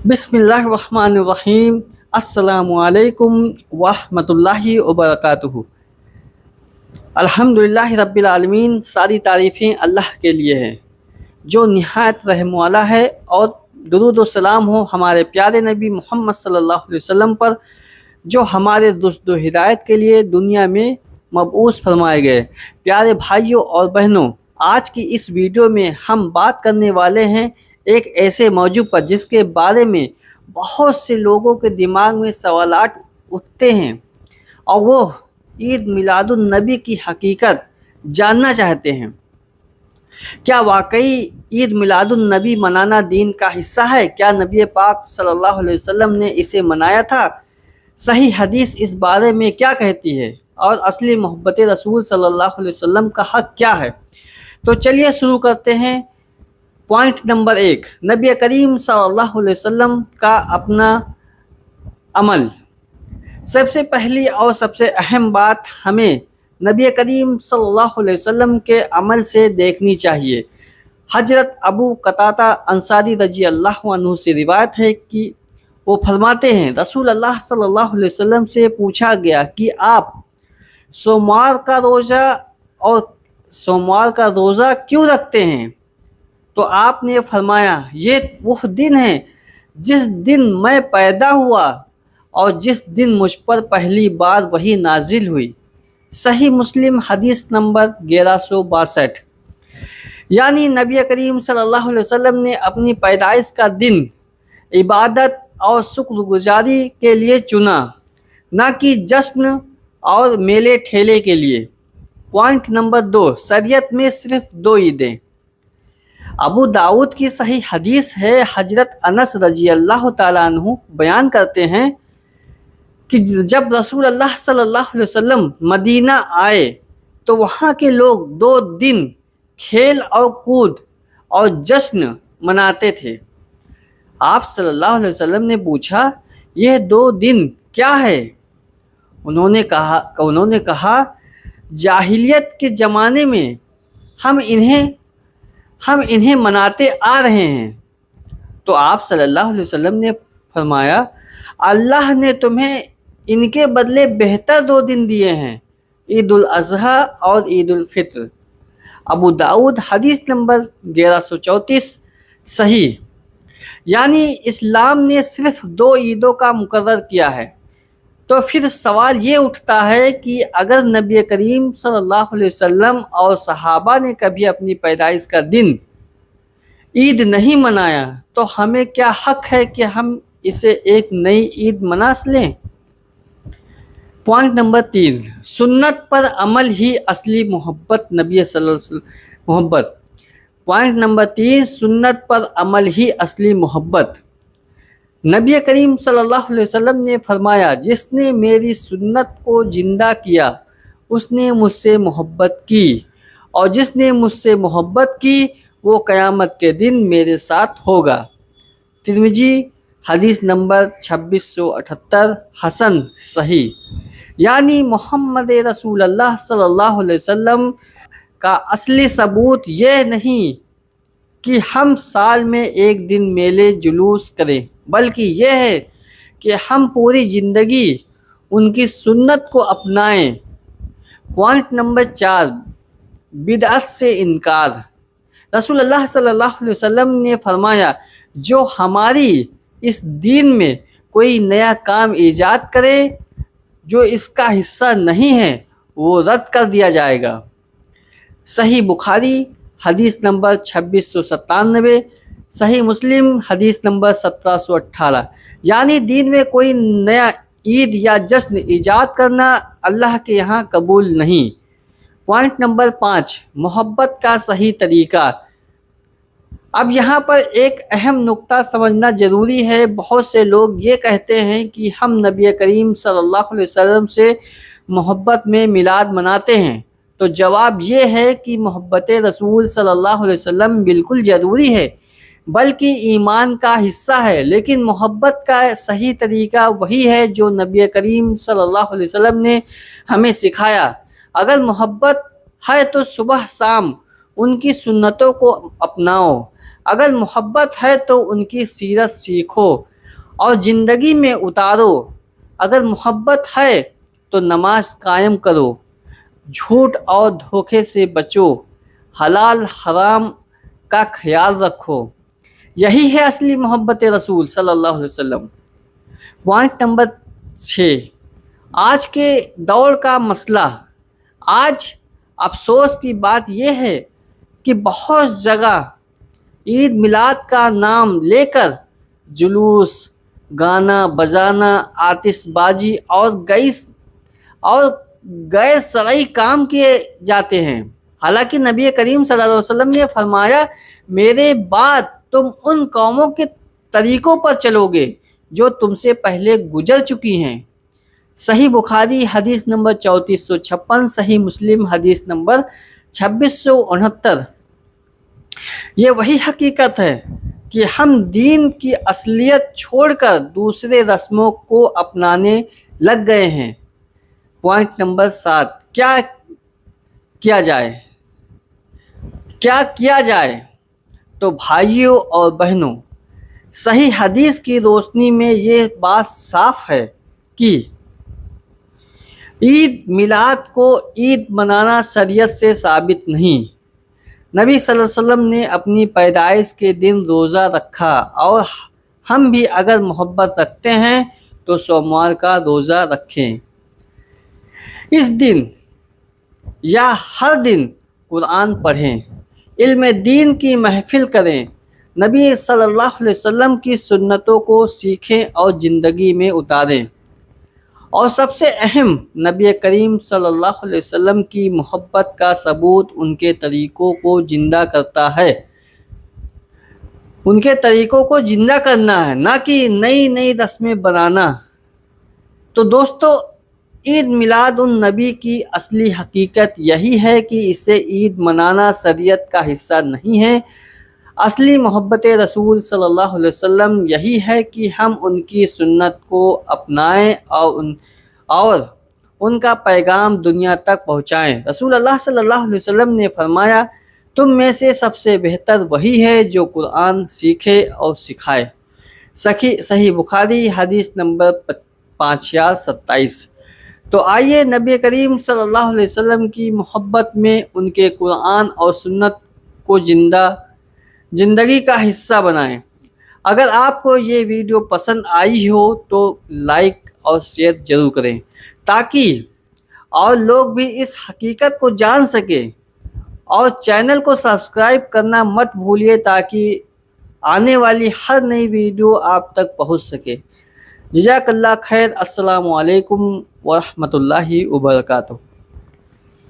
बिस्मिल्लाहिर्रहमानिर्रहीम। अस्सलामु अलैकुम वरहमतुल्लाहि वबरकातुहू। अल्हम्दुलिल्लाहि रब्बिल आलमीन। सारी तारीफ़ें अल्लाह के लिए हैं जो निहायत रहम वाला है, और दुरूद व सलाम हो हमारे प्यारे नबी मोहम्मद सल्लल्लाहु अलैहि वसल्लम पर, जो हमारे रुश्द व हिदायत के लिए दुनिया में मबऊस फरमाए गए। प्यारे भाइयों और बहनों, आज की इस वीडियो में हम बात करने वाले हैं एक ऐसे मौजू पर जिसके बारे में बहुत से लोगों के दिमाग में सवालात उठते हैं, और वो ईद मिलादुन नबी की हकीकत जानना चाहते हैं। क्या वाकई ईद मिलादुन नबी मनाना दीन का हिस्सा है? क्या नबी पाक सल्लल्लाहु अलैहि वसल्लम ने इसे मनाया था? सही हदीस इस बारे में क्या कहती है? और असली मोहब्बत रसूल सल्लल्लाहु अलैहि वसल्लम का हक़ क्या है? तो चलिए शुरू करते हैं। पॉइंट नंबर 1, नबी करीम सल्लल्लाहु अलैहि वसल्लम का अपना अमल। सबसे पहली और सबसे अहम बात हमें नबी करीम सल्लल्लाहु अलैहि वसल्लम के अमल से देखनी चाहिए। हजरत अबू कतादा अंसारी रजी अल्लाह अन्हु से रिवायत है कि वो फरमाते हैं, रसूल अल्लाह सल्लल्लाहु अलैहि वसल्लम से पूछा गया कि आप सोमवार का रोज़ा क्यों रखते हैं? तो आपने फरमाया, ये वो दिन है जिस दिन मैं पैदा हुआ और जिस दिन मुझ पर पहली बार वही नाजिल हुई। सही मुस्लिम हदीस नंबर 1162। यानी नबी करीम सल्लल्लाहु अलैहि वसल्लम ने अपनी पैदाइश का दिन इबादत और शुक्रगुजारी के लिए चुना, ना कि जश्न और मेले ठेले के लिए। पॉइंट नंबर 2, शरीयत में सिर्फ 2 ईदें। अबू दाऊद की सही हदीस है, हजरत अनस रजी अल्लाह ताला अन्हु बयान करते हैं कि जब रसूल अल्लाह सल्लल्लाहु अलैहि वसल्लम मदीना आए तो वहाँ के लोग 2 दिन खेल और कूद और जश्न मनाते थे। आप सल्लल्लाहु अलैहि वसल्लम ने पूछा, यह 2 दिन क्या है? उन्होंने कहा जाहिलियत के ज़माने में हम इन्हें मनाते आ रहे हैं। तो आप सल्लल्लाहु अलैहि वसल्लम ने फरमाया, अल्लाह ने तुम्हें इनके बदले बेहतर 2 दिन दिए हैं, ईद उल अज़हा और ईद उल फित्र। अबू दाऊद हदीस नंबर 1134। सही। यानी इस्लाम ने सिर्फ 2 ईदों का मुकर्रर किया है। तो फिर सवाल ये उठता है कि अगर नबी करीम सल्लल्लाहु अलैहि वसल्लम और सहाबा ने कभी अपनी पैदाइश का दिन ईद नहीं मनाया तो हमें क्या हक़ है कि हम इसे एक नई ईद मना लें? पॉइंट नंबर 3, सुन्नत पर अमल ही असली मोहब्बत नबी सल्लल्लाहु अलैहि वसल्लम मोहब्बत। पॉइंट नंबर 3, सुन्नत पर अमल ही असली मोहब्बत। नबी करीम सल्लल्लाहु अलैहि वसल्लम ने फरमाया, जिसने मेरी सुन्नत को जिंदा किया उसने मुझसे मोहब्बत की, और जिसने मुझसे मोहब्बत की वो क़यामत के दिन मेरे साथ होगा। तिरमिजी हदीस नंबर 2678। हसन। सही। यानी मोहम्मद रसूलुल्लाह सल्लल्लाहु अलैहि वसल्लम का असली सबूत ये नहीं कि हम साल में एक दिन मेले जुलूस करें, बल्कि यह है कि हम पूरी ज़िंदगी उनकी सुन्नत को अपनाएं। पॉइंट नंबर 4, बिदअत से इनकार। रसूलुल्लाह सल्लल्लाहु अलैहि वसल्लम ने फरमाया, जो हमारी इस दीन में कोई नया काम ईजाद करे जो इसका हिस्सा नहीं है वो रद्द कर दिया जाएगा। सही बुखारी हदीस नंबर 2697। सही मुस्लिम हदीस नंबर 1718। यानी दीन में कोई नया ईद या जश्न ईजाद करना अल्लाह के यहाँ कबूल नहीं। पॉइंट नंबर 5, मोहब्बत का सही तरीका। अब यहाँ पर एक अहम नुक्ता समझना ज़रूरी है। बहुत से लोग ये कहते हैं कि हम नबी करीम सल्लल्लाहु अलैहि वसल्लम से मोहब्बत में मिलाद मनाते हैं। तो जवाब ये है कि मोहब्बत रसूल सल्लल्लाहु अलैहि वसल्लम बिल्कुल ज़रूरी है, बल्कि ईमान का हिस्सा है। लेकिन मोहब्बत का सही तरीका वही है जो नबी करीम सल्लल्लाहु अलैहि वसल्लम ने हमें सिखाया। अगर मोहब्बत है तो सुबह शाम उनकी सुन्नतों को अपनाओ। अगर मोहब्बत है तो उनकी सीरत सीखो। اور زندگی میں اتارو۔ اگر محبت ہے تو نماز قائم کرو، جھوٹ اور دھوکے سے بچو، حلال حرام کا خیال رکھو۔ یہی ہے اصلی محبت رسول صلی اللہ علیہ وسلم۔ پوائنٹ نمبر 6، آج کے دور کا مسئلہ۔ آج افسوس کی بات یہ ہے کہ بہت جگہ عید میلاد کا نام لے کر جلوس، گانا بجانا، آتش بازی اور غیر شرعی کام کیے جاتے ہیں۔ حالانکہ نبی کریم صلی اللہ علیہ وسلم نے فرمایا، میرے بعد تم ان قوموں کے طریقوں پر چلو گے جو تم سے پہلے گزر چکی ہیں۔ صحیح بخاری حدیث نمبر 3456، صحیح مسلم حدیث نمبر 2669۔ یہ وہی حقیقت ہے کہ ہم دین کی اصلیت چھوڑ کر دوسرے رسموں کو اپنانے لگ گئے ہیں۔ پوائنٹ نمبر 7، کیا کیا جائے؟ تو بھائیوں اور بہنوں، صحیح حدیث کی روشنی میں یہ بات صاف ہے کہ عید میلاد کو عید منانا شریعت سے ثابت نہیں۔ نبی صلی اللہ علیہ وسلم نے اپنی پیدائش کے دن روزہ رکھا، اور ہم بھی اگر محبت رکھتے ہیں تو سوموار کا روزہ رکھیں۔ اس دن یا ہر دن قرآن پڑھیں، علم دین کی محفل کریں، نبی صلی اللہ علیہ وسلم کی سنتوں کو سیکھیں اور زندگی میں اتاریں۔ اور سب سے اہم، نبی کریم صلی اللہ علیہ وسلم کی محبت کا ثبوت ان کے طریقوں کو زندہ کرتا ہے۔ ان کے طریقوں کو زندہ کرنا ہے، نہ کہ نئی رسمیں بنانا۔ تو دوستو، عید میلاد النبی کی اصلی حقیقت یہی ہے کہ اسے عید منانا شریعت کا حصہ نہیں ہے۔ اصلی محبت رسول صلی اللہ علیہ وسلم یہی ہے کہ ہم ان کی سنت کو اپنائیں اور ان کا پیغام دنیا تک پہنچائیں۔ رسول اللہ صلی اللہ علیہ وسلم نے فرمایا، تم میں سے سب سے بہتر وہی ہے جو قرآن سیکھے اور سکھائے۔ صحیح بخاری حدیث نمبر 5027۔ تو آئیے نبی کریم صلی اللہ علیہ وسلم کی محبت میں ان کے قرآن اور سنت کو زندگی کا حصہ بنائیں۔ اگر آپ کو یہ ویڈیو پسند آئی ہو تو لائک اور شیئر ضرور کریں، تاکہ اور لوگ بھی اس حقیقت کو جان سکیں، اور چینل کو سبسکرائب کرنا مت بھولیے تاکہ آنے والی ہر نئی ویڈیو آپ تک پہنچ سکے۔ جزاک اللہ خیر۔ السلام علیکم ورحمۃ اللہ وبرکاتہ۔